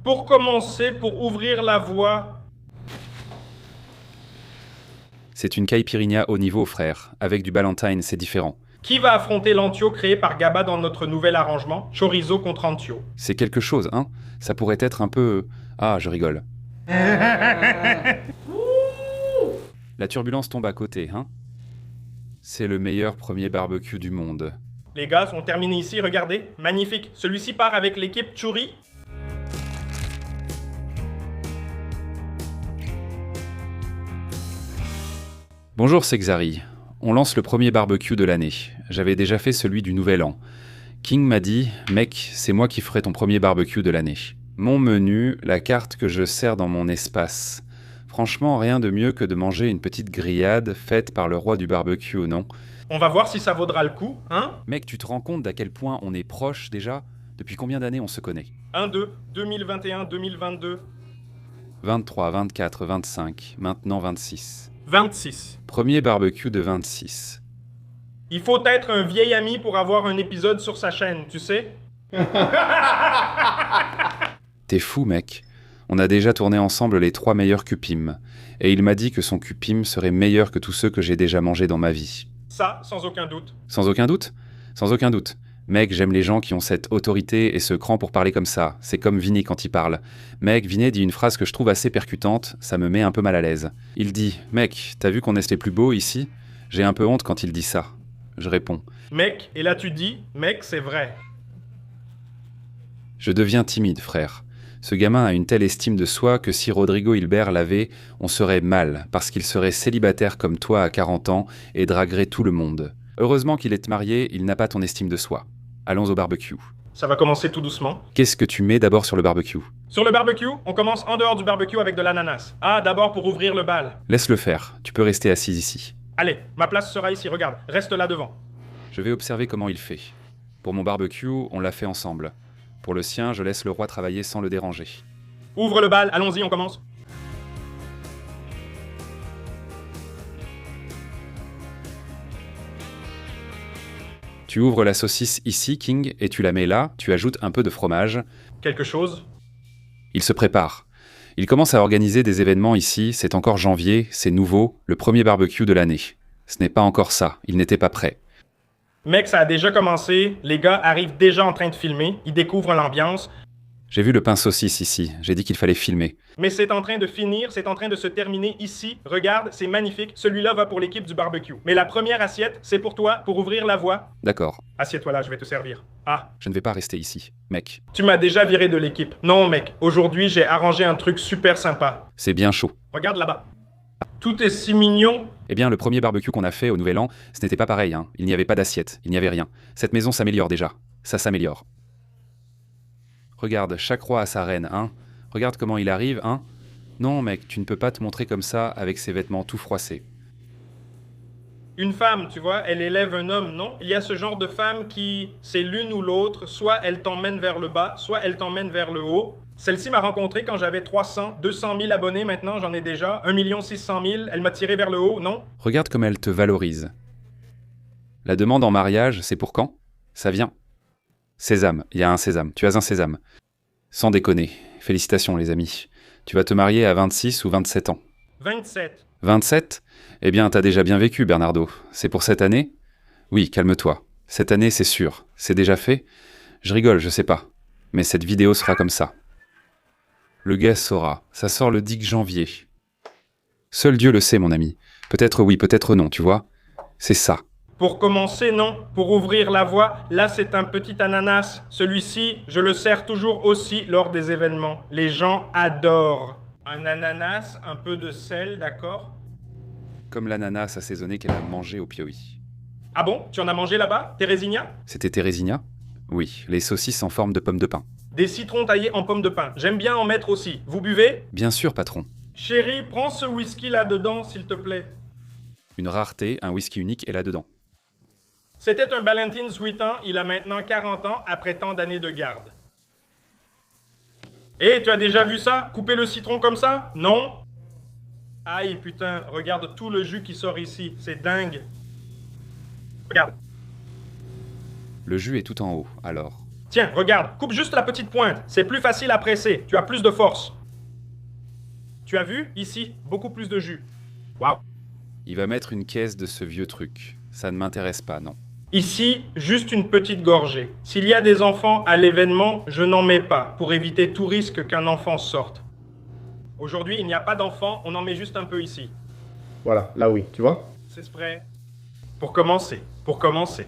Pour commencer, pour ouvrir la voie... C'est une caipirinha haut niveau, frère. Avec du Ballantine, c'est différent. Qui va affronter l'Antio créé par Gaba dans notre nouvel arrangement? Chorizo contre Antio. C'est quelque chose, hein? Ça pourrait être un peu... Ah, je rigole. La turbulence tombe à côté, hein? C'est le meilleur premier barbecue du monde. Les gars sont terminés ici, regardez. Magnifique. Celui-ci part avec l'équipe Churi. Bonjour, c'est Xari. On lance le premier barbecue de l'année. J'avais déjà fait celui du Nouvel An. King m'a dit « Mec, c'est moi qui ferai ton premier barbecue de l'année. » Mon menu, la carte que je sers dans mon espace. Franchement, rien de mieux que de manger une petite grillade faite par le roi du barbecue, non? On va voir si ça vaudra le coup, hein? Mec, tu te rends compte d'à quel point on est proche déjà? Depuis combien d'années on se connaît? 1, 2, 2021, 2022. 23, 24, 25, maintenant 26. 26. Premier barbecue de 26. Il faut être un vieil ami pour avoir un épisode sur sa chaîne, tu sais? T'es fou, mec. On a déjà tourné ensemble les 3 meilleurs cupim. Et il m'a dit que son cupim serait meilleur que tous ceux que j'ai déjà mangés dans ma vie. Ça, sans aucun doute. Sans aucun doute? Sans aucun doute. Mec, j'aime les gens qui ont cette autorité et ce cran pour parler comme ça. C'est comme Vinny quand il parle. Mec, Vinny dit une phrase que je trouve assez percutante, ça me met un peu mal à l'aise. Il dit « Mec, t'as vu qu'on est les plus beaux ici ?» J'ai un peu honte quand il dit ça. Je réponds « Mec, et là tu dis « Mec, c'est vrai. » Je deviens timide, frère. Ce gamin a une telle estime de soi que si Rodrigo Hilbert l'avait, on serait mal, parce qu'il serait célibataire comme toi à 40 ans et draguerait tout le monde. Heureusement qu'il est marié, il n'a pas ton estime de soi. Allons au barbecue. Ça va commencer tout doucement. Qu'est-ce que tu mets d'abord sur le barbecue? Sur le barbecue, on commence en dehors du barbecue avec de l'ananas. Ah, d'abord pour ouvrir le bal. Laisse-le faire, tu peux rester assise ici. Allez, ma place sera ici, regarde, reste là devant. Je vais observer comment il fait. Pour mon barbecue, on l'a fait ensemble. Pour le sien, je laisse le roi travailler sans le déranger. Ouvre le bal, allons-y, on commence. Tu ouvres la saucisse ici, King, et tu la mets là, tu ajoutes un peu de fromage. Quelque chose? Il se prépare. Il commence à organiser des événements ici, c'est encore janvier, c'est nouveau, le premier barbecue de l'année. Ce n'est pas encore ça, il n'était pas prêt. Mec, ça a déjà commencé, les gars arrivent déjà en train de filmer, ils découvrent l'ambiance. J'ai vu le pain saucisse ici, j'ai dit qu'il fallait filmer. Mais c'est en train de finir, c'est en train de se terminer ici. Regarde, c'est magnifique, celui-là va pour l'équipe du barbecue. Mais la première assiette, c'est pour toi, pour ouvrir la voie. D'accord. Assieds-toi là, je vais te servir. Ah. Je ne vais pas rester ici, mec. Tu m'as déjà viré de l'équipe. Non, mec, aujourd'hui j'ai arrangé un truc super sympa. C'est bien chaud. Regarde là-bas. Tout est si mignon. Eh bien, le premier barbecue qu'on a fait au Nouvel An, ce n'était pas pareil, hein. Il n'y avait pas d'assiette, il n'y avait rien. Cette maison s'améliore déjà. Ça s'améliore. Regarde, chaque roi a sa reine, hein. Regarde comment il arrive, hein. Non, mec, tu ne peux pas te montrer comme ça avec ses vêtements tout froissés. Une femme, tu vois, elle élève un homme, non? Il y a ce genre de femme qui, c'est l'une ou l'autre, soit elle t'emmène vers le bas, soit elle t'emmène vers le haut. Celle-ci m'a rencontré quand j'avais 300, 200 000 abonnés, maintenant j'en ai déjà 1 600 000, elle m'a tiré vers le haut, non? Regarde comme elle te valorise. La demande en mariage, c'est pour quand? Ça vient. Sésame, il y a un sésame, tu as un sésame. Sans déconner, félicitations les amis. Tu vas te marier à 26 ou 27 ans. 27. 27? Eh bien, t'as déjà bien vécu, Bernardo. C'est pour cette année? Oui, calme-toi. Cette année, c'est sûr. C'est déjà fait? Je rigole, je sais pas. Mais cette vidéo sera comme ça. Le gars saura. Ça sort le 10 janvier. Seul Dieu le sait, mon ami. Peut-être oui, peut-être non, tu vois? C'est ça. Pour commencer, non. Pour ouvrir la voie, là c'est un petit ananas. Celui-ci, je le sers toujours aussi lors des événements. Les gens adorent. Un ananas, un peu de sel, d'accord? Comme l'ananas assaisonné qu'elle a mangé au Pioï. Ah bon? Tu en as mangé là-bas, Térésinia? C'était Térésinia? Oui, les saucisses en forme de pommes de pin. Des citrons taillés en pommes de pin. J'aime bien en mettre aussi. Vous buvez? Bien sûr, patron. Chérie, prends ce whisky là-dedans, s'il te plaît. Une rareté, un whisky unique est là-dedans. C'était un Ballantine Sweetan, il a maintenant 40 ans après tant d'années de garde. Hé, tu as déjà vu ça? Couper le citron comme ça? Non? Aïe, putain, regarde tout le jus qui sort ici, c'est dingue. Regarde. Le jus est tout en haut, alors. Tiens, regarde, coupe juste la petite pointe. C'est plus facile à presser. Tu as plus de force. Tu as vu? Ici, beaucoup plus de jus. Waouh. Il va mettre une caisse de ce vieux truc. Ça ne m'intéresse pas, non. Ici, juste une petite gorgée. S'il y a des enfants à l'événement, je n'en mets pas, pour éviter tout risque qu'un enfant sorte. Aujourd'hui, il n'y a pas d'enfants, on en met juste un peu ici. Voilà, là oui, tu vois? C'est spray. Pour commencer. Pour commencer.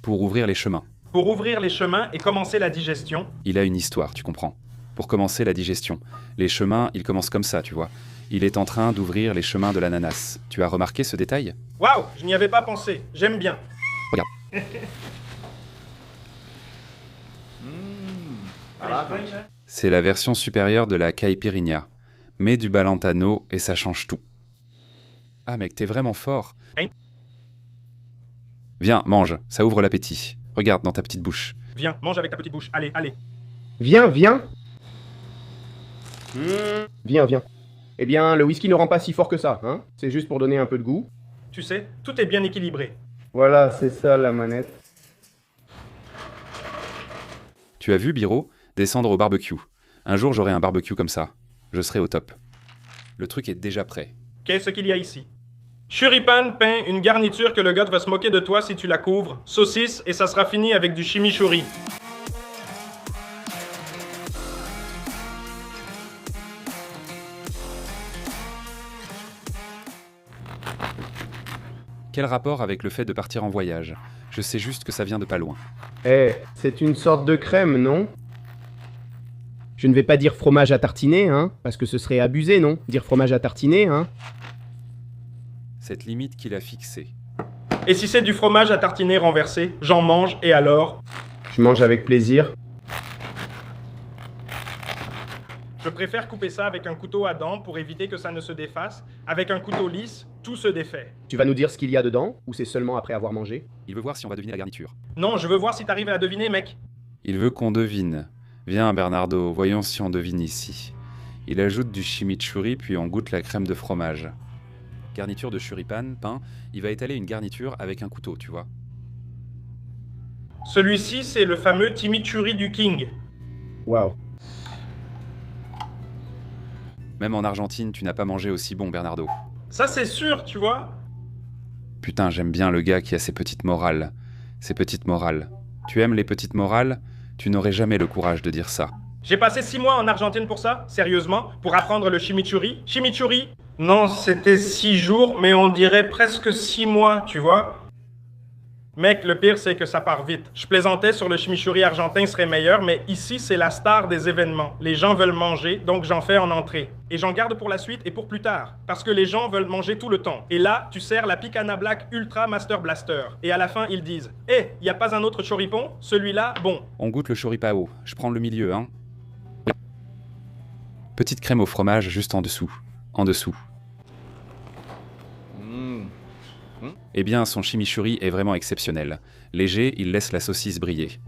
Pour ouvrir les chemins. Pour ouvrir les chemins et commencer la digestion. Il a une histoire, tu comprends. Pour commencer la digestion. Les chemins, ils commencent comme ça, tu vois. Il est en train d'ouvrir les chemins de l'ananas. Tu as remarqué ce détail? Waouh, je n'y avais pas pensé. J'aime bien. Regarde. C'est la version supérieure de la caipirinha. Mets du Balantano et ça change tout. Ah mec, t'es vraiment fort. Hein? Viens, mange, ça ouvre l'appétit. Regarde dans ta petite bouche. Viens, mange avec ta petite bouche. Allez, allez. Viens, viens. Viens, viens. Eh bien, le whisky ne rend pas si fort que ça, hein? C'est juste pour donner un peu de goût. Tu sais, tout est bien équilibré. Voilà, c'est ça la manette. Tu as vu, Biro, descendre au barbecue. Un jour, j'aurai un barbecue comme ça. Je serai au top. Le truc est déjà prêt. Qu'est-ce qu'il y a ici? Churipan, pain, une garniture que le gars va se moquer de toi si tu la couvres, saucisse et ça sera fini avec du chimichurri. Quel rapport avec le fait de partir en voyage? Je sais juste que ça vient de pas loin. Eh, c'est une sorte de crème, non? Je ne vais pas dire fromage à tartiner, hein? Parce que ce serait abusé, non? Dire fromage à tartiner, hein? Cette limite qu'il a fixée. Et si c'est du fromage à tartiner renversé, j'en mange et alors? Je mange avec plaisir. Je préfère couper ça avec un couteau à dents pour éviter que ça ne se défasse. Avec un couteau lisse, tout se défait. Tu vas nous dire ce qu'il y a dedans? Ou c'est seulement après avoir mangé? Il veut voir si on va deviner la garniture. Non, je veux voir si t'arrives à deviner, mec. Il veut qu'on devine. Viens, Bernardo, voyons si on devine ici. Il ajoute du chimichurri, puis on goûte la crème de fromage. Garniture de churipan, pain. Il va étaler une garniture avec un couteau, tu vois. Celui-ci, c'est le fameux chimichurri du King. Waouh. Même en Argentine, tu n'as pas mangé aussi bon, Bernardo. Ça, c'est sûr, tu vois. Putain, j'aime bien le gars qui a ses petites morales. Ses petites morales. Tu aimes les petites morales? Tu n'aurais jamais le courage de dire ça. J'ai passé 6 mois en Argentine pour ça, sérieusement, pour apprendre le chimichurri. Chimichurri? Non, c'était 6 jours, mais on dirait presque 6 mois, tu vois. Mec, le pire, c'est que ça part vite. Je plaisantais sur le chimichurri argentin serait meilleur, mais ici, c'est la star des événements. Les gens veulent manger, donc j'en fais en entrée. Et j'en garde pour la suite et pour plus tard. Parce que les gens veulent manger tout le temps. Et là, tu sers la Picana Black Ultra Master Blaster. Et à la fin, ils disent « Eh, y a pas un autre choripon? Celui-là, bon. » On goûte le choripao. Je prends le milieu, hein. Petite crème au fromage juste en dessous. En dessous. Eh bien, son chimichurri est vraiment exceptionnel. Léger, il laisse la saucisse briller.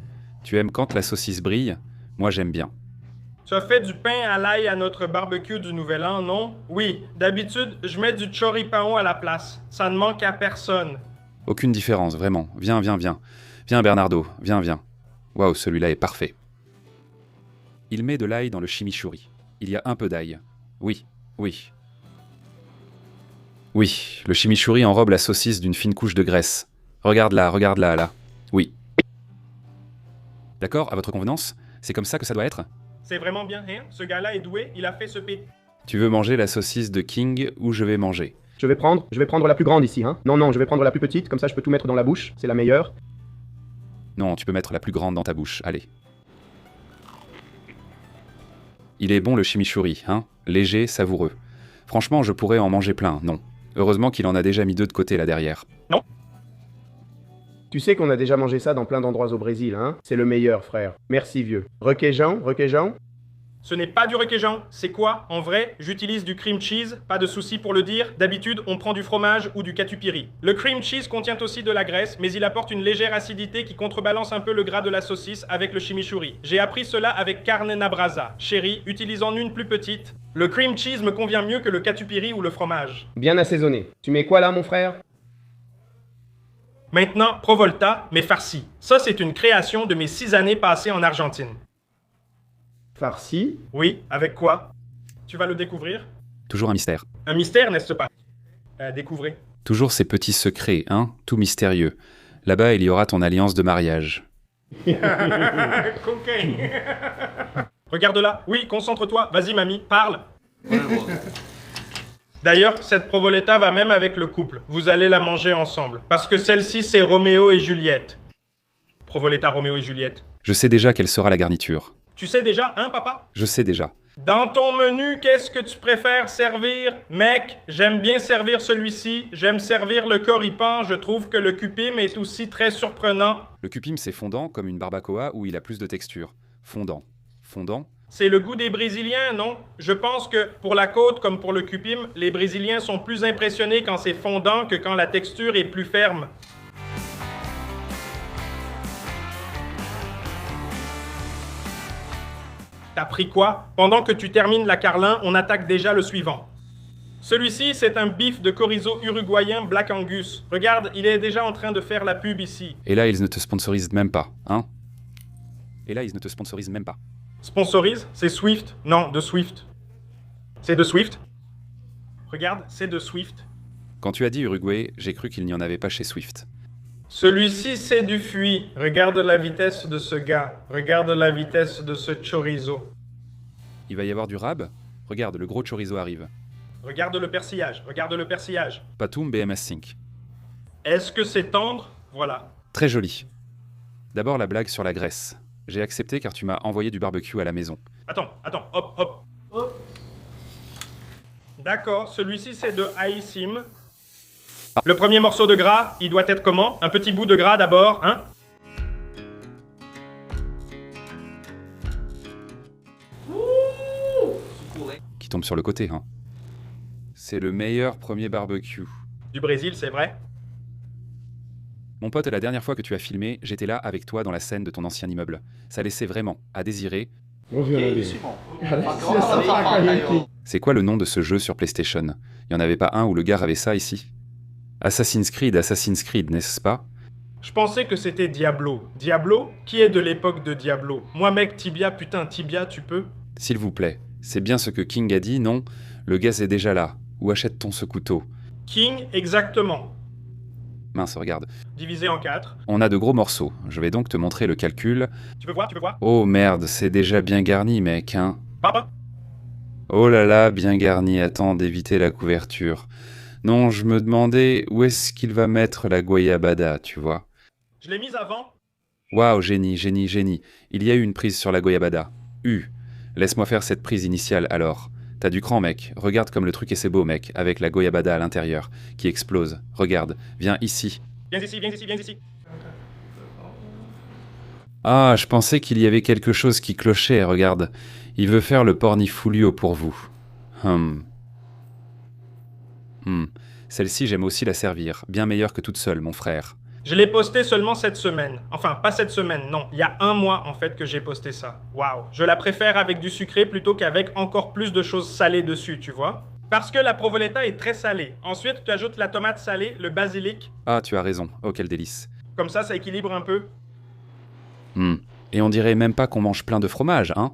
Tu aimes quand la saucisse brille? Moi, j'aime bien. Tu as fait du pain à l'ail à notre barbecue du Nouvel An, non? Oui, d'habitude, je mets du choripao à la place. Ça ne manque à personne. Aucune différence, vraiment. Viens, viens, viens. Viens, Bernardo, viens, viens. Waouh, celui-là est parfait. Il met de l'ail dans le chimichurri. Il y a un peu d'ail. Oui, oui. Oui, le chimichurri enrobe la saucisse d'une fine couche de graisse. Regarde là, là. Oui. D'accord, à votre convenance? C'est comme ça que ça doit être? C'est vraiment bien, hein? Ce gars-là est doué, il a fait ce pét... Tu veux manger la saucisse de King ou je vais manger? Je vais prendre la plus grande ici, hein? Non, je vais prendre la plus petite, comme ça je peux tout mettre dans la bouche, c'est la meilleure. Non, tu peux mettre la plus grande dans ta bouche, allez. Il est bon le chimichurri, hein? Léger, savoureux. Franchement, je pourrais en manger plein, non. Heureusement qu'il en a déjà mis 2 de côté là derrière. Non. Tu sais qu'on a déjà mangé ça dans plein d'endroits au Brésil, hein? C'est le meilleur, frère. Merci, vieux. Requeijão? Ce n'est pas du requeijão. C'est quoi? En vrai, j'utilise du cream cheese, pas de souci pour le dire. D'habitude, on prend du fromage ou du catupiry. Le cream cheese contient aussi de la graisse, mais il apporte une légère acidité qui contrebalance un peu le gras de la saucisse avec le chimichurri. J'ai appris cela avec carne na brasa. Chérie, utilise-en une plus petite. Le cream cheese me convient mieux que le catupiry ou le fromage. Bien assaisonné. Tu mets quoi là, mon frère? Maintenant, provolta, mais farci. Ça, c'est une création de mes 6 années passées en Argentine. Farci? Oui, avec quoi? Tu vas le découvrir? Toujours un mystère. Un mystère, n'est-ce pas? Découvrez. Toujours ces petits secrets, hein, tout mystérieux. Là-bas, il y aura ton alliance de mariage. Cocaine. Regarde là. Oui, concentre-toi. Vas-y, mamie, parle. D'ailleurs, cette provoletta va même avec le couple. Vous allez la manger ensemble. Parce que celle-ci, c'est Roméo et Juliette. Provoletta, Roméo et Juliette. Je sais déjà quelle sera la garniture. Tu sais déjà, hein, papa? Je sais déjà. Dans ton menu, qu'est-ce que tu préfères servir? Mec, j'aime bien servir celui-ci. J'aime servir le corripan. Je trouve que le cupim est aussi très surprenant. Le cupim, c'est fondant comme une barbacoa où il a plus de texture. Fondant. Fondant? C'est le goût des Brésiliens, non? Je pense que pour la côte comme pour le cupim, les Brésiliens sont plus impressionnés quand c'est fondant que quand la texture est plus ferme. T'as pris quoi? Pendant que tu termines la carlin, on attaque déjà le suivant. Celui-ci, c'est un bif de chorizo uruguayen Black Angus. Regarde, il est déjà en train de faire la pub ici. Et là, ils ne te sponsorisent même pas, hein? Et là, ils ne te sponsorisent même pas. Sponsorise? C'est Swift? Non, de Swift. C'est de Swift? Regarde, c'est de Swift. Quand tu as dit Uruguay, j'ai cru qu'il n'y en avait pas chez Swift. Celui-ci, c'est du fuit. Regarde la vitesse de ce gars. Regarde la vitesse de ce chorizo. Il va y avoir du rab? Regarde, le gros chorizo arrive. Regarde le persillage. Regarde le persillage. Patum BMS Sync. Est-ce que c'est tendre? Voilà. Très joli. D'abord la blague sur la graisse. J'ai accepté car tu m'as envoyé du barbecue à la maison. Attends, hop. D'accord, celui-ci, c'est de Aïssim. Le premier morceau de gras, il doit être comment? Un petit bout de gras d'abord, hein? Qui tombe sur le côté, hein. C'est le meilleur premier barbecue. Du Brésil, c'est vrai? Mon pote, la dernière fois que tu as filmé, j'étais là avec toi dans la scène de ton ancien immeuble. Ça laissait vraiment à désirer. C'est quoi le nom de ce jeu sur PlayStation? Il n'y en avait pas un où le gars avait ça ici? Assassin's Creed, n'est-ce pas? Je pensais que c'était Diablo. Diablo? Qui est de l'époque de Diablo? Moi, mec, Tibia, putain, Tibia, tu peux? S'il vous plaît, c'est bien ce que King a dit, non? Le gaz est déjà là. Où achète-t-on ce couteau? King, exactement. Mince, regarde. Divisé en 4. On a de gros morceaux. Je vais donc te montrer le calcul. Tu veux voir? Oh merde, c'est déjà bien garni, mec, hein? Papa? Oh là là, bien garni. Attends d'éviter la couverture. Non, je me demandais où est-ce qu'il va mettre la goyabada, tu vois. Je l'ai mise avant. Waouh, génie. Il y a eu une prise sur la goyabada. Laisse-moi faire cette prise initiale, alors. T'as du cran, mec. Regarde comme le truc est beau, mec, avec la goyabada à l'intérieur, qui explose. Regarde, viens ici. Viens ici. Ah, je pensais qu'il y avait quelque chose qui clochait, regarde. Il veut faire le pornifoulio pour vous. Celle-ci, j'aime aussi la servir. Bien meilleure que toute seule, mon frère. Je l'ai posté seulement cette semaine. Enfin, pas cette semaine, non. Il y a 1 mois, en fait, que j'ai posté ça. Waouh. Je la préfère avec du sucré plutôt qu'avec encore plus de choses salées dessus, tu vois? Parce que la provoletta est très salée. Ensuite, tu ajoutes la tomate salée, le basilic. Ah, tu as raison. Oh, quel délice. Comme ça équilibre un peu. Et on dirait même pas qu'on mange plein de fromage, hein?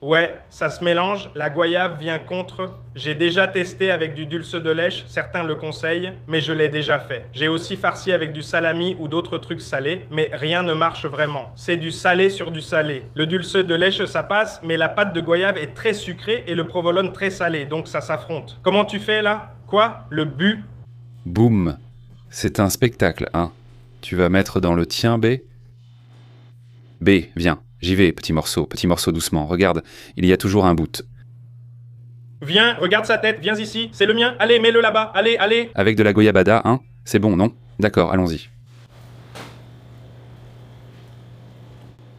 Ouais, ça se mélange, la goyave vient contre. J'ai déjà testé avec du dulce de lèche, certains le conseillent, mais je l'ai déjà fait. J'ai aussi farci avec du salami ou d'autres trucs salés, mais rien ne marche vraiment. C'est du salé sur du salé. Le dulce de lèche, ça passe, mais la pâte de goyave est très sucrée et le provolone très salé, donc ça s'affronte. Comment tu fais là? Quoi? Le bu? Boum. C'est un spectacle, hein? Tu vas mettre dans le tien, B? B, viens. J'y vais, petit morceau doucement. Regarde, il y a toujours un bout. Viens, regarde sa tête, viens ici, c'est le mien. Allez, mets-le là-bas, allez. Avec de la goyabada, hein? C'est bon, non? D'accord, allons-y.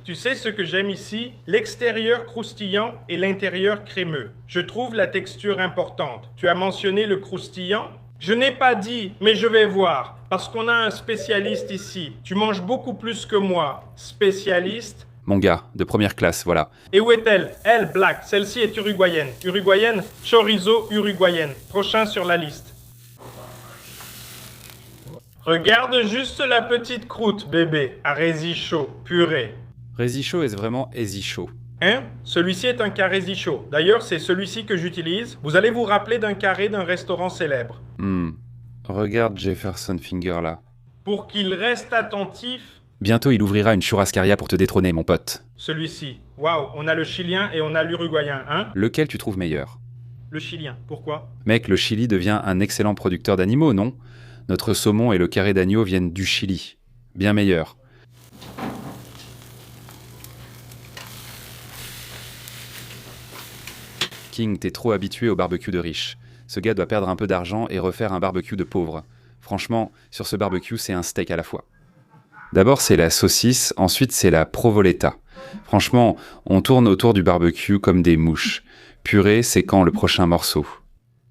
Tu sais ce que j'aime ici? L'extérieur croustillant et l'intérieur crémeux. Je trouve la texture importante. Tu as mentionné le croustillant? Je n'ai pas dit, mais je vais voir. Parce qu'on a un spécialiste ici. Tu manges beaucoup plus que moi. Spécialiste? Mon gars, de première classe, voilà. Et où est-elle? Elle, Black. Celle-ci est uruguayenne. Uruguayenne, chorizo uruguayenne. Prochain sur la liste. Regarde juste la petite croûte, bébé, à rési chaud, purée. Rési chaud est vraiment easy chaud. Hein? Celui-ci est un carré chaud. D'ailleurs, c'est celui-ci que j'utilise. Vous allez vous rappeler d'un carré d'un restaurant célèbre. Regarde Jefferson Finger là. Pour qu'il reste attentif, Bientôt il ouvrira une churrascaria pour te détrôner, mon pote. celui-ci. Waouh, on a le chilien et on a l'uruguayen, hein? Lequel tu trouves meilleur? Le chilien, pourquoi? Mec, le Chili devient un excellent producteur d'animaux, non? Notre saumon et le carré d'agneau viennent du Chili. Bien meilleur. King, t'es trop habitué au barbecue de riche. Ce gars doit perdre un peu d'argent et refaire un barbecue de pauvre. Franchement, sur ce barbecue, c'est un steak à la fois. D'abord, c'est la saucisse, ensuite, c'est la provoletta. Franchement, on tourne autour du barbecue comme des mouches. Purée, c'est quand le prochain morceau?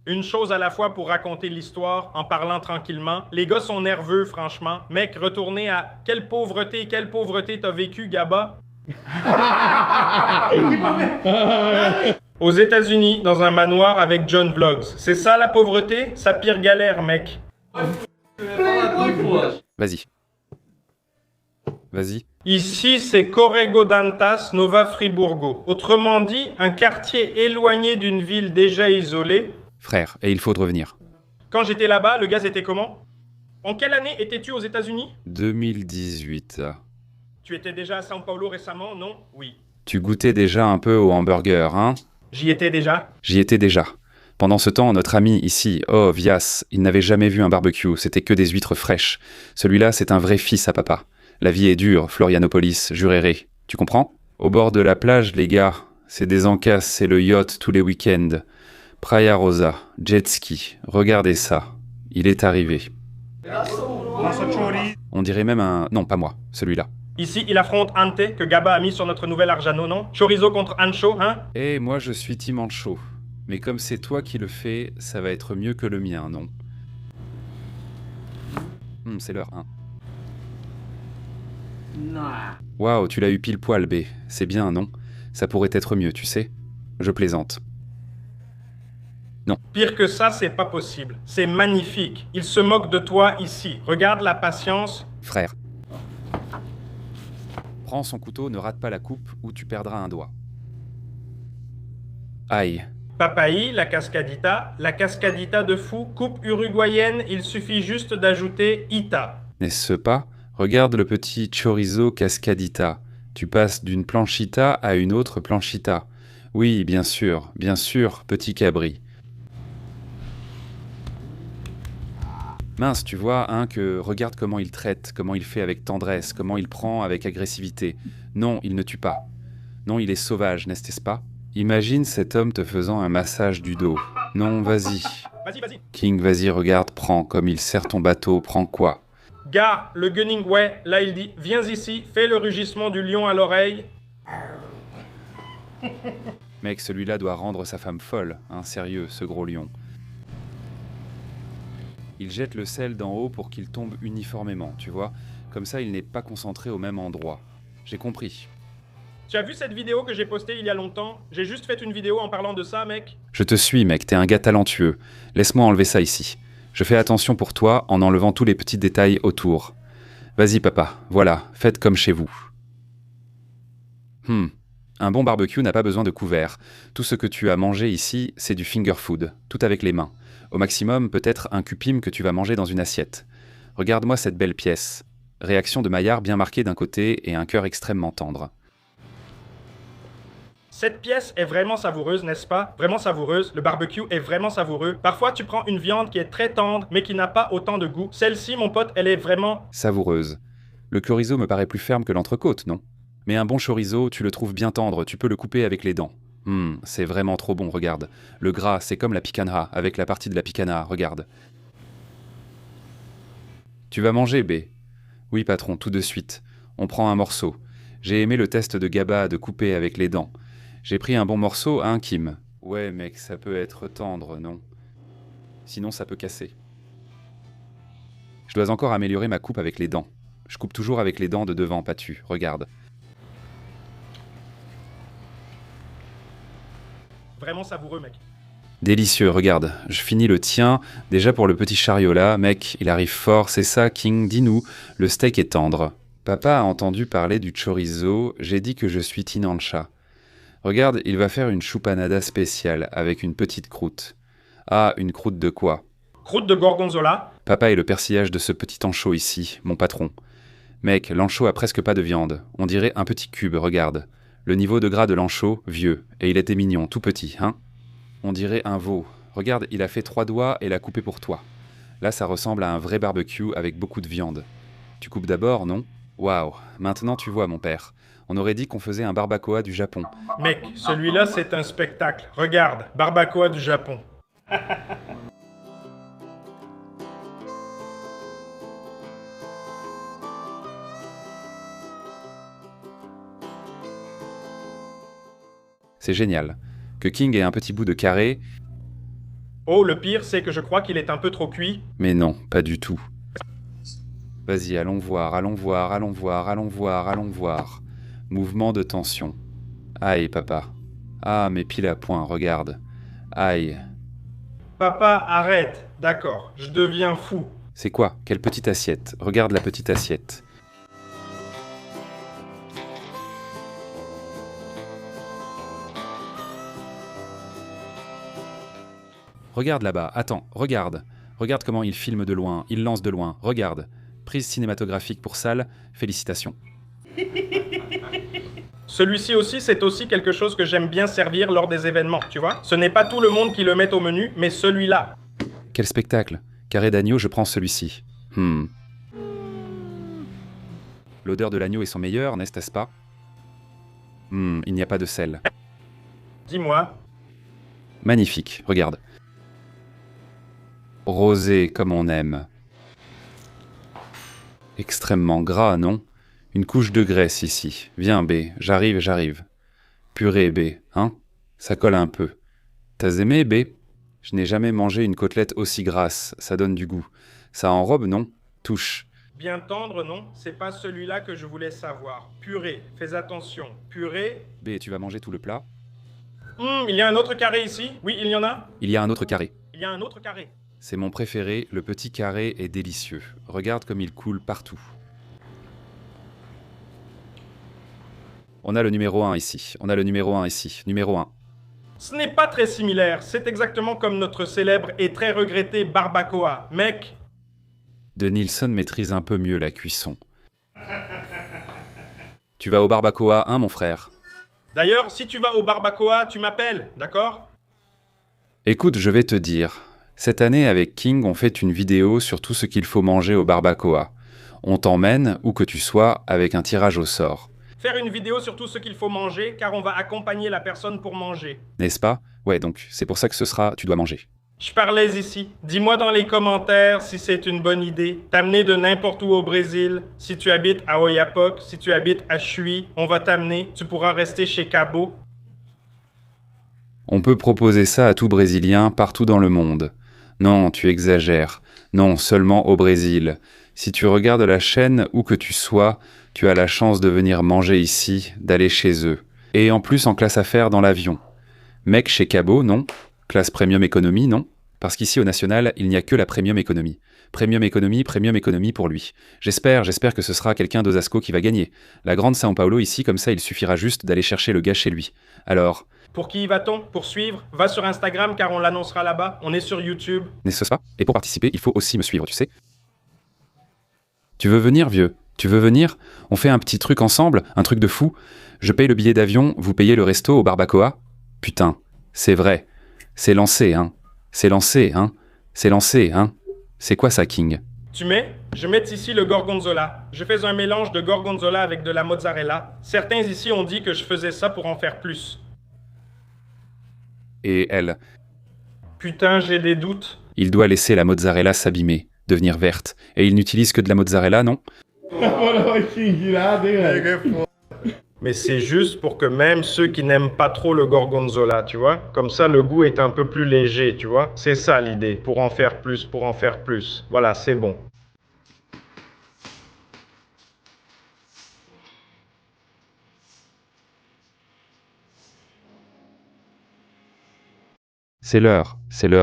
Une chose à la fois pour raconter l'histoire en parlant tranquillement. Les gars sont nerveux, franchement. Mec, retourner à quelle pauvreté t'as vécu, Gaba? Aux États-Unis, dans un manoir avec John Vlogs. C'est ça la pauvreté? Sa pire galère, mec. Vas-y. Vas-y. Ici, c'est Corrego d'Antas, Nova Friburgo. Autrement dit, un quartier éloigné d'une ville déjà isolée. Frère, et il faut revenir. Quand j'étais là-bas, le gaz était comment? En quelle année étais-tu aux États-Unis? 2018. Tu étais déjà à São Paulo récemment, non? Oui. Tu goûtais déjà un peu au hamburger, hein? J'y étais déjà. J'y étais déjà. Pendant ce temps, notre ami ici, oh, Vias, il n'avait jamais vu un barbecue, c'était que des huîtres fraîches. Celui-là, c'est un vrai fils à papa. La vie est dure, Florianopolis, Juréré. Tu comprends? Au bord de la plage, les gars, c'est des encasses, c'est le yacht tous les week-ends. Praia Rosa, jet ski, regardez ça. Il est arrivé. On dirait même un... Non, pas moi, celui-là. Ici, il affronte Ante, que Gaba a mis sur notre nouvel Arjano, non? Chorizo contre Ancho, hein? Eh, moi je suis Team Ancho. Mais comme c'est toi qui le fais, ça va être mieux que le mien, non? C'est l'heure, hein. Waouh, tu l'as eu pile poil, B. C'est bien, non? Ça pourrait être mieux, tu sais? Je plaisante. Non. Pire que ça, c'est pas possible. C'est magnifique. Il se moque de toi ici. Regarde la patience. Frère. Prends son couteau, ne rate pas la coupe ou tu perdras un doigt. Aïe. Papayi, la cascadita de fou, coupe uruguayenne, il suffit juste d'ajouter Ita. N'est-ce pas? Regarde le petit chorizo cascadita. Tu passes d'une planchita à une autre planchita. Oui, bien sûr, petit cabri. Mince, tu vois, hein, que regarde comment il traite, comment il fait avec tendresse, comment il prend avec agressivité. Non, il ne tue pas. Non, il est sauvage, n'est-ce pas? Imagine cet homme te faisant un massage du dos. Non, vas-y. Vas-y. King, vas-y, regarde, prends, comme il serre ton bateau, prends quoi? Gars, le Gunningway, là il dit, viens ici, fais le rugissement du lion à l'oreille. Mec, celui-là doit rendre sa femme folle, hein, sérieux, ce gros lion. Il jette le sel d'en haut pour qu'il tombe uniformément, tu vois? Comme ça, il n'est pas concentré au même endroit. J'ai compris. Tu as vu cette vidéo que j'ai postée il y a longtemps? J'ai juste fait une vidéo en parlant de ça, mec. Je te suis, mec, t'es un gars talentueux. Laisse-moi enlever ça ici. Je fais attention pour toi en enlevant tous les petits détails autour. Vas-y, papa, voilà, faites comme chez vous. Un bon barbecue n'a pas besoin de couvert. Tout ce que tu as mangé ici, c'est du finger food, tout avec les mains. Au maximum, peut-être un cupim que tu vas manger dans une assiette. Regarde-moi cette belle pièce. Réaction de Maillard bien marquée d'un côté et un cœur extrêmement tendre. Cette pièce est vraiment savoureuse, n'est-ce pas? Vraiment savoureuse. Le barbecue est vraiment savoureux. Parfois, tu prends une viande qui est très tendre, mais qui n'a pas autant de goût. Celle-ci, mon pote, elle est vraiment... Savoureuse. Le chorizo me paraît plus ferme que l'entrecôte, non? Mais un bon chorizo, tu le trouves bien tendre, tu peux le couper avec les dents. C'est vraiment trop bon, regarde. Le gras, c'est comme la picanha, avec la partie de la picanha, regarde. Tu vas manger, B? Oui, patron, tout de suite. On prend un morceau. J'ai aimé le test de Gaba de couper avec les dents. J'ai pris un bon morceau, hein, Kim? Ouais, mec, ça peut être tendre, non? Sinon, ça peut casser. Je dois encore améliorer ma coupe avec les dents. Je coupe toujours avec les dents de devant, pas-tu, regarde. Vraiment savoureux, mec. Délicieux, regarde, je finis le tien. Déjà pour le petit chariot là, mec, il arrive fort, c'est ça, King, dis-nous, le steak est tendre. Papa a entendu parler du chorizo, j'ai dit que je suis Tinancha. Regarde, il va faire une choupanada spéciale avec une petite croûte. Ah, une croûte de quoi? Croûte de gorgonzola. Papa est le persillage de ce petit ancho ici, mon patron. Mec, l'ancho a presque pas de viande. On dirait un petit cube, regarde. Le niveau de gras de l'ancho, vieux. Et il était mignon, tout petit, hein? On dirait un veau. Regarde, il a fait 3 doigts et l'a coupé pour toi. Là, ça ressemble à un vrai barbecue avec beaucoup de viande. Tu coupes d'abord, non? Waouh, maintenant tu vois, mon père. On aurait dit qu'on faisait un barbacoa du Japon. Mec, celui-là, c'est un spectacle. Regarde, barbacoa du Japon. C'est génial. Que King ait un petit bout de carré, Oh, le pire, c'est que je crois qu'il est un peu trop cuit. mais non, pas du tout. Vas-y, allons voir, allons voir, allons voir, allons voir, allons voir. Mouvement de tension. Aïe, papa. Ah, mes piles à point, regarde. Aïe. Papa, arrête. D'accord, je deviens fou. C'est quoi? Quelle petite assiette? Regarde la petite assiette. Regarde là-bas, attends, regarde. Regarde comment il filme de loin, il lance de loin, regarde. Prise cinématographique pour salle, félicitations. Celui-ci aussi, c'est aussi quelque chose que j'aime bien servir lors des événements, tu vois. Ce n'est pas tout le monde qui le met au menu, mais celui-là. Quel spectacle! Carré d'agneau, je prends celui-ci. L'odeur de l'agneau est son meilleur, n'est-ce pas? Il n'y a pas de sel. Dis-moi. Magnifique, regarde. Rosé comme on aime. Extrêmement gras, non? Une couche de graisse ici. Viens, B, j'arrive. Purée, B, hein? Ça colle un peu. T'as aimé, B? Je n'ai jamais mangé une côtelette aussi grasse, ça donne du goût. Ça enrobe, non? Touche. Bien tendre, non? C'est pas celui-là que je voulais savoir. Purée, fais attention. Purée. B, tu vas manger tout le plat? Il y a un autre carré ici? Oui, il y en a? Il y a un autre carré. Il y a un autre carré. C'est mon préféré, le petit carré est délicieux. Regarde comme il coule partout. On a le numéro 1 ici, numéro 1. Ce n'est pas très similaire. C'est exactement comme notre célèbre et très regretté barbacoa. Mec, De Nilsson maîtrise un peu mieux la cuisson. Tu vas au barbacoa, hein, mon frère? d'ailleurs, si tu vas au barbacoa, tu m'appelles, d'accord? Écoute, je vais te dire. Cette année, avec King, on fait une vidéo sur tout ce qu'il faut manger au barbacoa. On t'emmène, où que tu sois, avec un tirage au sort. Faire une vidéo sur tout ce qu'il faut manger, car on va accompagner la personne pour manger. N'est-ce pas? Ouais, donc c'est pour ça que ce sera tu dois manger. Je parlais ici. Dis-moi dans les commentaires si c'est une bonne idée. T'amener de n'importe où au Brésil. Si tu habites à Oiapoque, si tu habites à Chuy, on va t'amener. Tu pourras rester chez Cabo. On peut proposer ça à tout Brésilien partout dans le monde. Non, tu exagères. Non, seulement au Brésil. Si tu regardes la chaîne où que tu sois, tu as la chance de venir manger ici, d'aller chez eux. Et en plus en classe affaires dans l'avion. Mec chez Cabo, non? Classe premium économie, non? Parce qu'ici au national, il n'y a que la premium économie. Premium économie pour lui. J'espère que ce sera quelqu'un d'Osasco qui va gagner. La grande São Paulo ici, comme ça il suffira juste d'aller chercher le gars chez lui. Alors, Pour qui y va-t-on? Pour suivre? Va sur Instagram car on l'annoncera là-bas. On est sur YouTube. n'est-ce pas? Et pour participer, il faut aussi me suivre, tu sais. Tu veux venir, vieux? Tu veux venir? On fait un petit truc ensemble, un truc de fou. Je paye le billet d'avion, vous payez le resto au barbacoa? Putain, c'est vrai. C'est lancé, hein? C'est lancé, hein? C'est lancé, hein? C'est quoi ça, King? Tu mets? Je mets ici le gorgonzola. Je fais un mélange de gorgonzola avec de la mozzarella. Certains ici ont dit que je faisais ça pour en faire plus. Et elle, Putain, j'ai des doutes. il doit laisser la mozzarella s'abîmer, devenir verte. Et il n'utilise que de la mozzarella, non? Mais c'est juste pour que même ceux qui n'aiment pas trop le gorgonzola, tu vois, comme ça le goût est un peu plus léger, tu vois. C'est ça l'idée, pour en faire plus, pour en faire plus. Voilà, c'est bon. C'est l'heure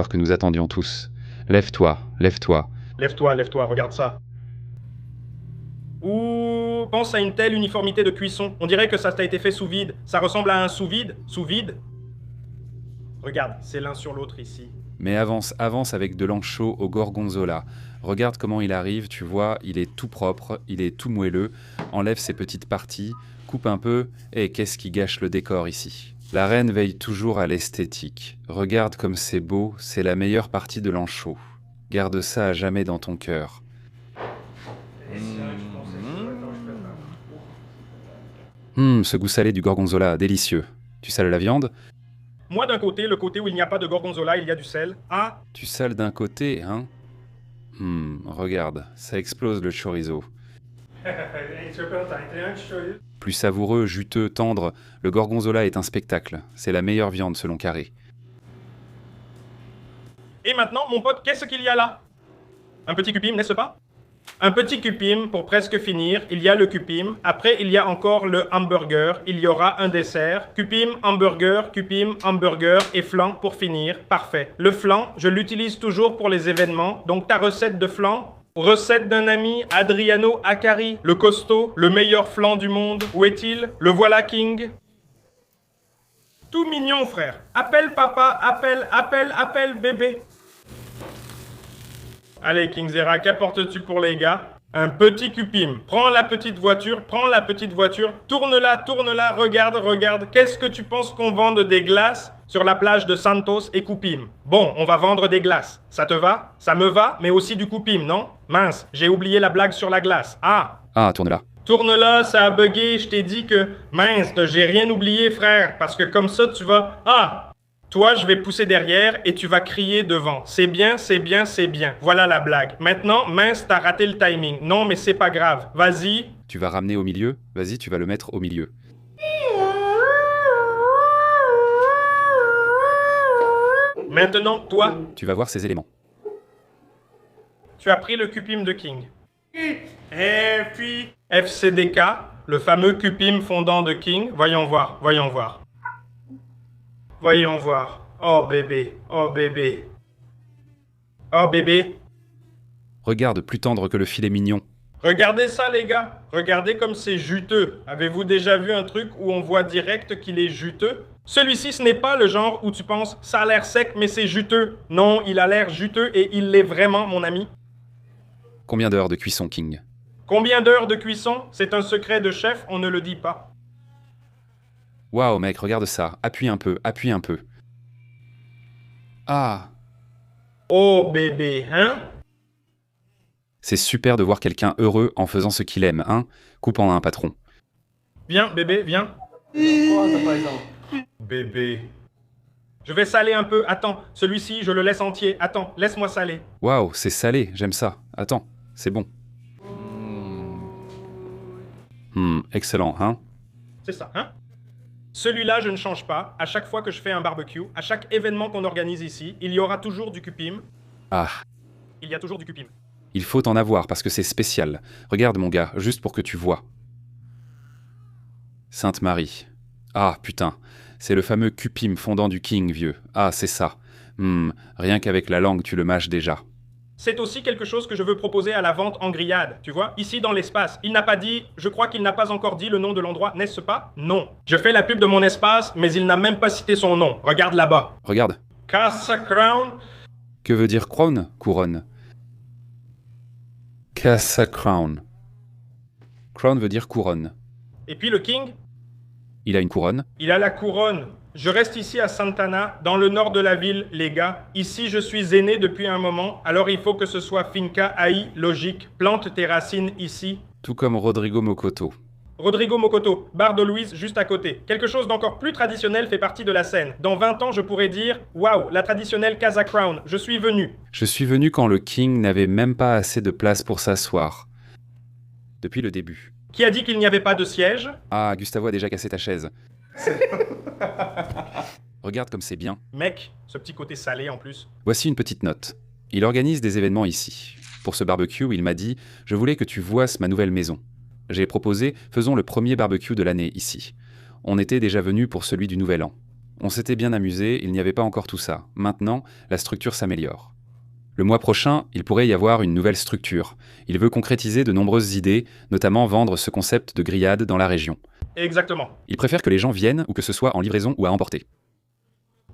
que nous attendions tous. Lève-toi, lève-toi. Lève-toi, lève-toi, regarde ça. Ouh, pense à une telle uniformité de cuisson. On dirait que ça t'a été fait sous vide. Ça ressemble à un sous-vide. Sous-vide. Regarde, c'est l'un sur l'autre ici. Mais avance, avance avec de l'ancho au gorgonzola. Regarde comment il arrive, tu vois, il est tout propre, il est tout moelleux. Enlève ses petites parties, coupe un peu, et qu'est-ce qui gâche le décor ici? La reine veille toujours à l'esthétique. Regarde comme c'est beau, c'est la meilleure partie de l'ancho. Garde ça à jamais dans ton cœur. Ce goût salé du gorgonzola, délicieux. Tu sales la viande? Moi d'un côté, le côté où il n'y a pas de gorgonzola, il y a du sel. Ah, Tu sales d'un côté, hein? Regarde, ça explose le chorizo. Plus savoureux, juteux, tendre, le gorgonzola est un spectacle. C'est la meilleure viande selon Carré. et maintenant, mon pote, qu'est-ce qu'il y a là? Un petit cupim, n'est-ce pas? Un petit cupim pour presque finir. Il y a le cupim. Après, il y a encore le hamburger. Il y aura un dessert. Cupim, hamburger et flan pour finir. Parfait. Le flan, je l'utilise toujours pour les événements. Donc ta recette de flan, recette d'un ami, Adriano Acari, le costaud, le meilleur flan du monde. Où est-il? Le voilà King. Tout mignon, frère. Appelle papa, appelle bébé. Allez, King Zera, qu'apportes-tu pour les gars? Un petit cupim. Prends la petite voiture, tourne-la, regarde. Qu'est-ce que tu penses qu'on vende des glaces sur la plage de Santos et Cupim? Bon, on va vendre des glaces. Ça te va? Ça me va, mais aussi du Cupim, non? Mince, j'ai oublié la blague sur la glace. Ah! Ah, tourne-la. Tourne-la, ça a bugué, je t'ai dit que... Mince, j'ai rien oublié, frère, parce que comme ça, tu vas... Ah! Toi, je vais pousser derrière et tu vas crier devant. C'est bien. Voilà la blague. Maintenant, mince, t'as raté le timing. Non, mais c'est pas grave. Vas-y. Tu vas ramener au milieu? Vas-y, tu vas le mettre au milieu. Maintenant, toi, Tu vas voir ces éléments. tu as pris le cupim de King. Et puis, FCDK, le fameux cupim fondant de King. Voyons voir. Oh bébé. Regarde, plus tendre que le filet mignon. Regardez ça les gars. Regardez comme c'est juteux. Avez-vous déjà vu un truc où on voit direct qu'il est juteux? Celui-ci, ce n'est pas le genre où tu penses « ça a l'air sec mais c'est juteux ». Non, il a l'air juteux et il l'est vraiment mon ami. Combien d'heures de cuisson, King? Combien d'heures de cuisson? C'est un secret de chef, on ne le dit pas. Waouh, mec, regarde ça. Appuie un peu. Ah, Oh bébé, hein? c'est super de voir quelqu'un heureux en faisant ce qu'il aime, hein? Coupe en un, patron. Viens bébé, viens. Bébé. Je vais saler un peu. Attends, celui-ci, je le laisse entier. Attends, laisse-moi saler. Waouh, c'est salé, j'aime ça. Attends, c'est bon. Excellent, hein? C'est ça, hein? Celui-là, je ne change pas. À chaque fois que je fais un barbecue, à chaque événement qu'on organise ici, il y aura toujours du cupim. Ah, Il y a toujours du cupim. il faut en avoir parce que c'est spécial. Regarde, mon gars, juste pour que tu vois. Sainte Marie. Ah, putain, c'est le fameux cupim fondant du King, vieux. Ah, c'est ça. Rien qu'avec la langue, tu le mâches déjà. C'est aussi quelque chose que je veux proposer à la vente en grillade, tu vois, ici dans l'espace. Il n'a pas dit, je crois qu'il n'a pas encore dit le nom de l'endroit, n'est-ce pas? Non. Je fais la pub de mon espace, mais il n'a même pas cité son nom. Regarde là-bas. Regarde. Casa Crown. Que veut dire crown? Couronne. Casa Crown. Crown veut dire couronne. Et puis le King, Il a une couronne. il a la couronne. Je reste ici à Santana, dans le nord de la ville, les gars. Ici, je suis aîné depuis un moment, alors il faut que ce soit finca, haï, logique. Plante tes racines ici. Tout comme Rodrigo Mocoto. Rodrigo Mocoto, bar de Louise juste à côté. Quelque chose d'encore plus traditionnel fait partie de la scène. Dans 20 ans, je pourrais dire « Waouh, la traditionnelle Casa Crown, je suis venu ». Je suis venu quand le King n'avait même pas assez de place pour s'asseoir. Depuis le début. Qui a dit qu'il n'y avait pas de siège? Ah, Gustavo a déjà cassé ta chaise. Regarde comme c'est bien. Mec, ce petit côté salé en plus. Voici une petite note. Il organise des événements ici. Pour ce barbecue, il m'a dit « Je voulais que tu voies ma nouvelle maison ». J'ai proposé « Faisons le premier barbecue de l'année ici ». On était déjà venu pour celui du Nouvel An. On s'était bien amusé, il n'y avait pas encore tout ça. Maintenant, la structure s'améliore. Le mois prochain, il pourrait y avoir une nouvelle structure. Il veut concrétiser de nombreuses idées, notamment vendre ce concept de grillade dans la région. Exactement. Il préfère que les gens viennent ou que ce soit en livraison ou à emporter.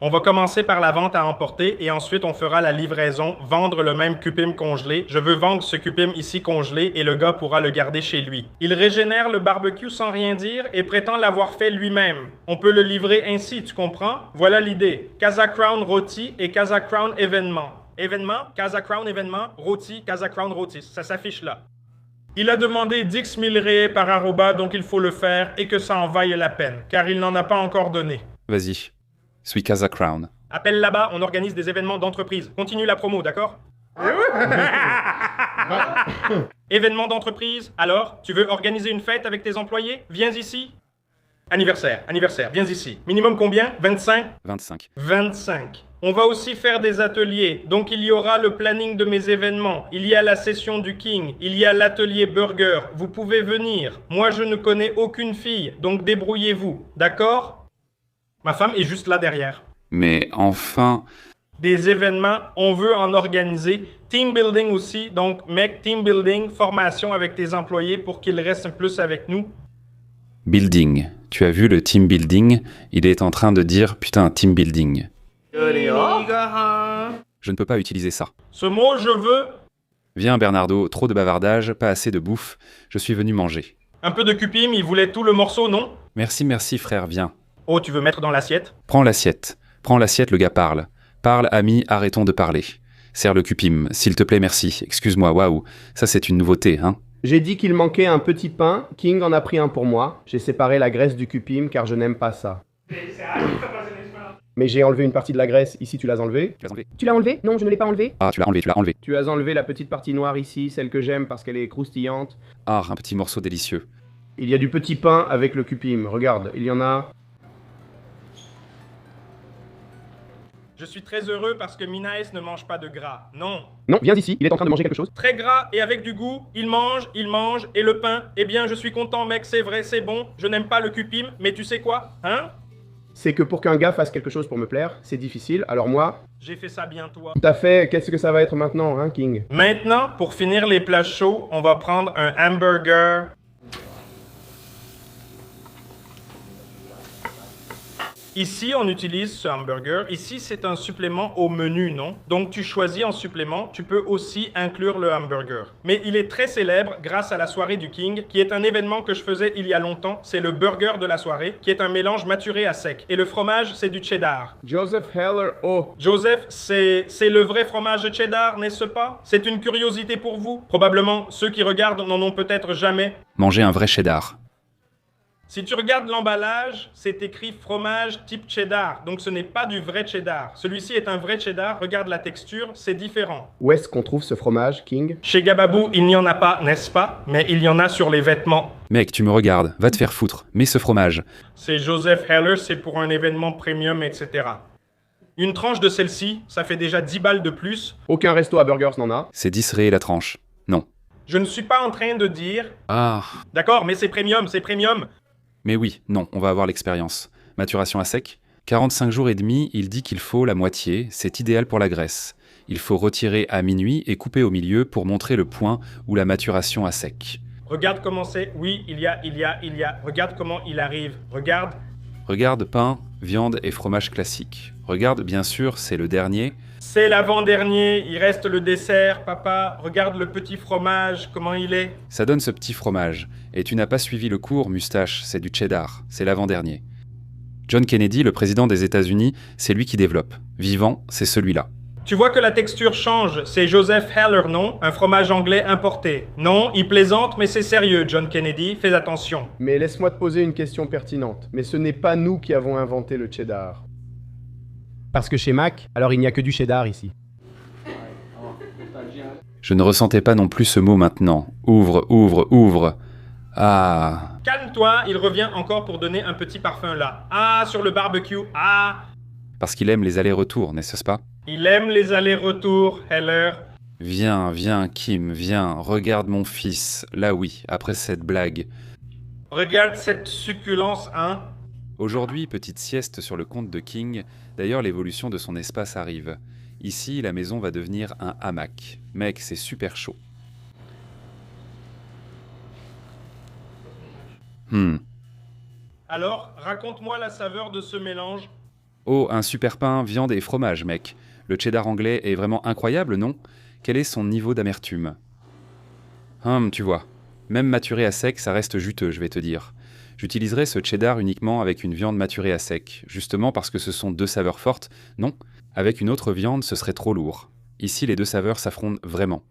On va commencer par la vente à emporter et ensuite on fera la livraison, vendre le même cupim congelé. Je veux vendre ce cupim ici congelé et le gars pourra le garder chez lui. Il régénère le barbecue sans rien dire et prétend l'avoir fait lui-même. On peut le livrer ainsi, tu comprends? Voilà l'idée. Casa Crown Rôti et Casa Crown Événement. Événement, Casa Crown Événement, Rôti, Casa Crown Rôti. Ça s'affiche là. Il a demandé 10 000 ré par arroba, donc il faut le faire et que ça en vaille la peine, car il n'en a pas encore donné. Vas-y, suis Casa Crown. Appelle là-bas, on organise des événements d'entreprise. Continue la promo, d'accord? Événement d'entreprise, alors, tu veux organiser une fête avec tes employés? Viens ici. Anniversaire, viens ici. Minimum combien? 25? 25. 25. On va aussi faire des ateliers, donc il y aura le planning de mes événements, il y a la session du King, il y a l'atelier burger, vous pouvez venir. Moi je ne connais aucune fille, donc débrouillez-vous, d'accord? Ma femme est juste là derrière. Mais enfin... Des événements, on veut en organiser. Team building aussi, donc mec, team building, formation avec tes employés pour qu'ils restent plus avec nous. Building. Tu as vu le team building? Il est en train de dire putain team building. Je ne peux pas utiliser ça. Ce mot, je veux Viens Bernardo, trop de bavardage, pas assez de bouffe, je suis venu manger. un peu de cupim, il voulait tout le morceau, non? Merci frère, viens. Oh, tu veux mettre dans l'assiette? Prends l'assiette, le gars parle. Parle ami, arrêtons de parler. Serre le cupim, s'il te plaît merci, excuse-moi, waouh, ça c'est une nouveauté, hein? J'ai dit qu'il manquait un petit pain, King en a pris un pour moi. J'ai séparé la graisse du cupim car je n'aime pas ça. Mais j'ai enlevé une partie de la graisse, ici tu l'as enlevé. Tu l'as enlevé? Tu l'as enlevé? Non, je ne l'ai pas enlevé. Ah, tu l'as enlevé. Tu as enlevé la petite partie noire ici, celle que j'aime parce qu'elle est croustillante. Ah, un petit morceau délicieux. Il y a du petit pain avec le cupim, regarde, il y en a... Je suis très heureux parce que Minaes ne mange pas de gras. Non. Non, viens ici, il est en train de manger quelque chose. Très gras et avec du goût, il mange, et le pain, eh bien je suis content mec, c'est vrai, c'est bon. Je n'aime pas le cupim, mais tu sais quoi? Hein? C'est que pour qu'un gars fasse quelque chose pour me plaire, c'est difficile, alors moi... J'ai fait ça bien toi. Tout à fait, qu'est-ce que ça va être maintenant, hein, King? Maintenant, pour finir les plats chauds, on va prendre un hamburger. Ici, on utilise ce hamburger. Ici, c'est un supplément au menu, non? Donc, tu choisis en supplément, tu peux aussi inclure le hamburger. Mais il est très célèbre grâce à la soirée du King, qui est un événement que je faisais il y a longtemps. C'est le burger de la soirée, qui est un mélange maturé à sec. Et le fromage, c'est du cheddar. Joseph Heller, oh. Joseph, c'est le vrai fromage de cheddar, n'est-ce pas? C'est une curiosité pour vous. Probablement, ceux qui regardent n'en ont peut-être jamais. Manger un vrai cheddar. Si tu regardes l'emballage, c'est écrit fromage type cheddar, donc ce n'est pas du vrai cheddar. Celui-ci est un vrai cheddar, regarde la texture, c'est différent. Où est-ce qu'on trouve ce fromage, King? Chez Gababou, il n'y en a pas, n'est-ce pas? Mais il y en a sur les vêtements. Mec, tu me regardes, va te faire foutre, mets ce fromage. C'est Joseph Heller, c'est pour un événement premium, etc. Une tranche de celle-ci, ça fait déjà 10 balles de plus. Aucun resto à burgers n'en a. C'est 10 ré la tranche. Non. Je ne suis pas en train de dire... Ah. D'accord, mais c'est premium, c'est premium. Mais oui, non, on va avoir l'expérience. Maturation à sec. 45 jours et demi, il dit qu'il faut la moitié, c'est idéal pour la graisse. Il faut retirer à minuit et couper au milieu pour montrer le point où la maturation à sec. Regarde comment c'est. Oui, il y a. Regarde comment il arrive. Regarde. Regarde pain, viande et fromage classique. Regarde, bien sûr, c'est le dernier. C'est l'avant-dernier, il reste le dessert, papa. Regarde le petit fromage, comment il est. Ça donne ce petit fromage. Et tu n'as pas suivi le cours, moustache, c'est du cheddar, c'est l'avant-dernier. John Kennedy, le président des États-Unis, c'est lui qui développe. Vivant, c'est celui-là. Tu vois que la texture change, c'est Joseph Heller, non? Un fromage anglais importé. Non, il plaisante, mais c'est sérieux, John Kennedy, fais attention. Mais laisse-moi te poser une question pertinente. Mais ce n'est pas nous qui avons inventé le cheddar. Parce que chez Mac, alors il n'y a que du cheddar ici. Je ne ressentais pas non plus ce mot maintenant. Ouvre. Ah. Calme-toi, il revient encore pour donner un petit parfum là. Ah, sur le barbecue, ah. Parce qu'il aime les allers-retours, n'est-ce pas? Il aime les allers-retours, Heller. Viens, Kim, viens, regarde mon fils. Là oui, après cette blague. Regarde cette succulence, hein. Aujourd'hui, petite sieste sur le compte de King. D'ailleurs, l'évolution de son espace arrive. Ici, la maison va devenir un hamac. Mec, c'est super chaud. Alors, raconte-moi la saveur de ce mélange. Oh, un super pain, viande et fromage, mec. Le cheddar anglais est vraiment incroyable, non? Quel est son niveau d'amertume? Tu vois. Même maturé à sec, ça reste juteux, je vais te dire. J'utiliserai ce cheddar uniquement avec une viande maturée à sec, justement parce que ce sont deux saveurs fortes. Non, avec une autre viande, ce serait trop lourd. Ici, les deux saveurs s'affrontent vraiment.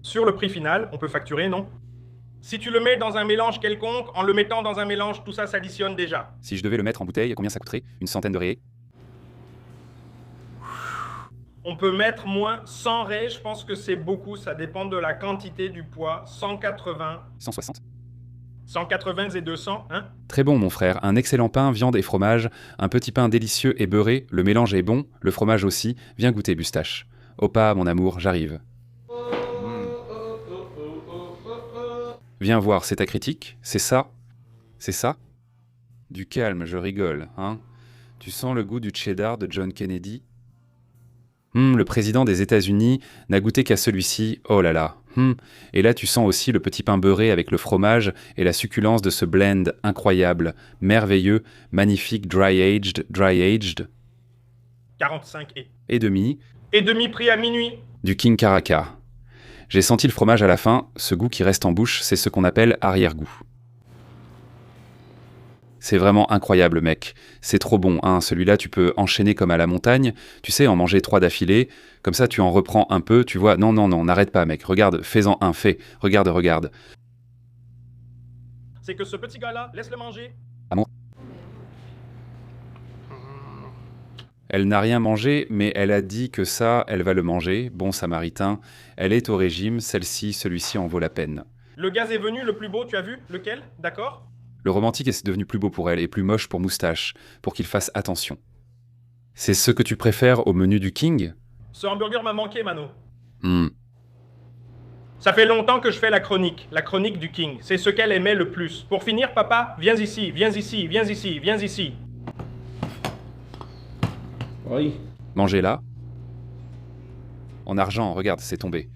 Sur le prix final, on peut facturer, non? Si tu le mets dans un mélange quelconque, en le mettant dans un mélange, tout ça s'additionne déjà. Si je devais le mettre en bouteille, combien ça coûterait? Une centaine de raies? On peut mettre moins 100 raies, je pense que c'est beaucoup, ça dépend de la quantité du poids. 180, 160? 180 et 200, hein? Très bon, mon frère. Un excellent pain, viande et fromage. Un petit pain délicieux et beurré. Le mélange est bon, le fromage aussi. Viens goûter, Bustache. Opa, mon amour, j'arrive. Viens voir, c'est ta critique? C'est ça? C'est ça? Du calme, je rigole, hein? Tu sens le goût du cheddar de John Kennedy? Le président des États-Unis n'a goûté qu'à celui-ci, oh là là. Et là, tu sens aussi le petit pain beurré avec le fromage et la succulence de ce blend incroyable, merveilleux, magnifique, dry-aged. 45 et. Et demi, Et demi-prix à minuit. du King Caraca. J'ai senti le fromage à la fin, ce goût qui reste en bouche, c'est ce qu'on appelle arrière-goût. C'est vraiment incroyable, mec. C'est trop bon, hein. Celui-là, tu peux enchaîner comme à la montagne. Tu sais, en manger 3 d'affilée. Comme ça, tu en reprends un peu, tu vois. Non, n'arrête pas, mec. Regarde, fais-en un, fais. Regarde. C'est que ce petit gars-là, laisse-le manger. Elle n'a rien mangé, mais elle a dit que ça, elle va le manger. Bon samaritain. Elle est au régime, celui-ci en vaut la peine. Le gaz est venu, le plus beau, tu as vu? Lequel? D'accord? Le romantique est devenu plus beau pour elle et plus moche pour Moustache, pour qu'il fasse attention. C'est ce que tu préfères au menu du King? Ce hamburger m'a manqué, Mano. Hmm. Ça fait longtemps que je fais la chronique du King. C'est ce qu'elle aimait le plus. Pour finir, papa, viens ici. Oui. Mangez là. En argent, regarde, c'est tombé.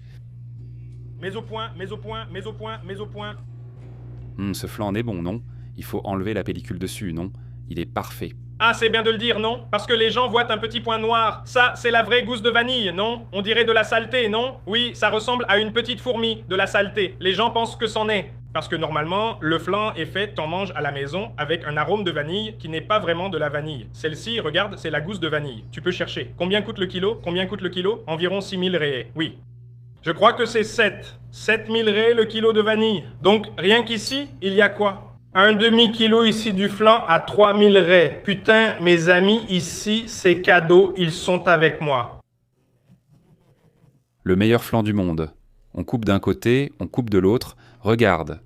Mets au point. Ce flan en est bon, non? Il faut enlever la pellicule dessus, non? Il est parfait. Ah, c'est bien de le dire, non? Parce que les gens voient un petit point noir. Ça, c'est la vraie gousse de vanille, non? On dirait de la saleté, non? Oui, ça ressemble à une petite fourmi, de la saleté. Les gens pensent que c'en est. Parce que normalement, le flan est fait, t'en manges à la maison, avec un arôme de vanille qui n'est pas vraiment de la vanille. Celle-ci, regarde, c'est la gousse de vanille. Tu peux chercher. Combien coûte le kilo? Environ 6000 raies, oui. Je crois que c'est 7000 raies le kilo de vanille. Donc, rien qu'ici, il y a quoi? Un demi-kilo ici du flan à 3000 raies. Putain, mes amis, ici, c'est cadeau, ils sont avec moi. Le meilleur flan du monde. On coupe d'un côté, on coupe de l'autre. Regarde.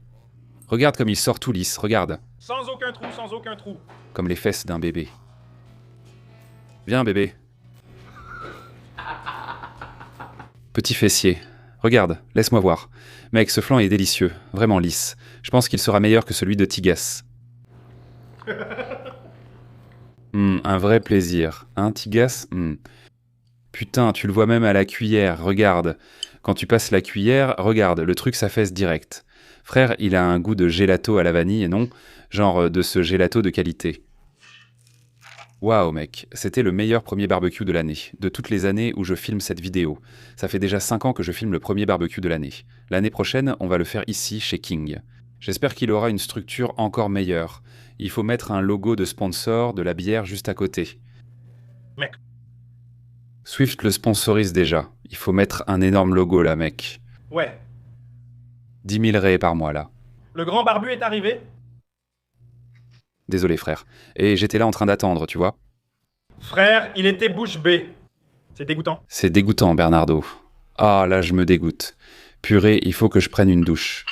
Regarde comme il sort tout lisse, regarde. Sans aucun trou. Comme les fesses d'un bébé. Viens, bébé. Petit fessier. Regarde, laisse-moi voir. Mec, ce flan est délicieux, vraiment lisse. Je pense qu'il sera meilleur que celui de Tigas. Un vrai plaisir. Hein, Tigas? Putain, tu le vois même à la cuillère, regarde. Quand tu passes la cuillère, regarde, le truc s'affaisse direct. Frère, il a un goût de gelato à la vanille, non? Genre de ce gelato de qualité. Waouh mec, c'était le meilleur premier barbecue de l'année, de toutes les années où je filme cette vidéo. Ça fait déjà 5 ans que je filme le premier barbecue de l'année. L'année prochaine, on va le faire ici, chez King. J'espère qu'il aura une structure encore meilleure. Il faut mettre un logo de sponsor de la bière juste à côté. Mec. Swift le sponsorise déjà. Il faut mettre un énorme logo là, mec. Ouais. 10 000 raies par mois là. Le grand barbu est arrivé? Désolé frère. Et j'étais là en train d'attendre, tu vois. Frère, il était bouche bée. C'est dégoûtant. C'est dégoûtant, Bernardo. Ah, là, je me dégoûte. Purée, il faut que je prenne une douche.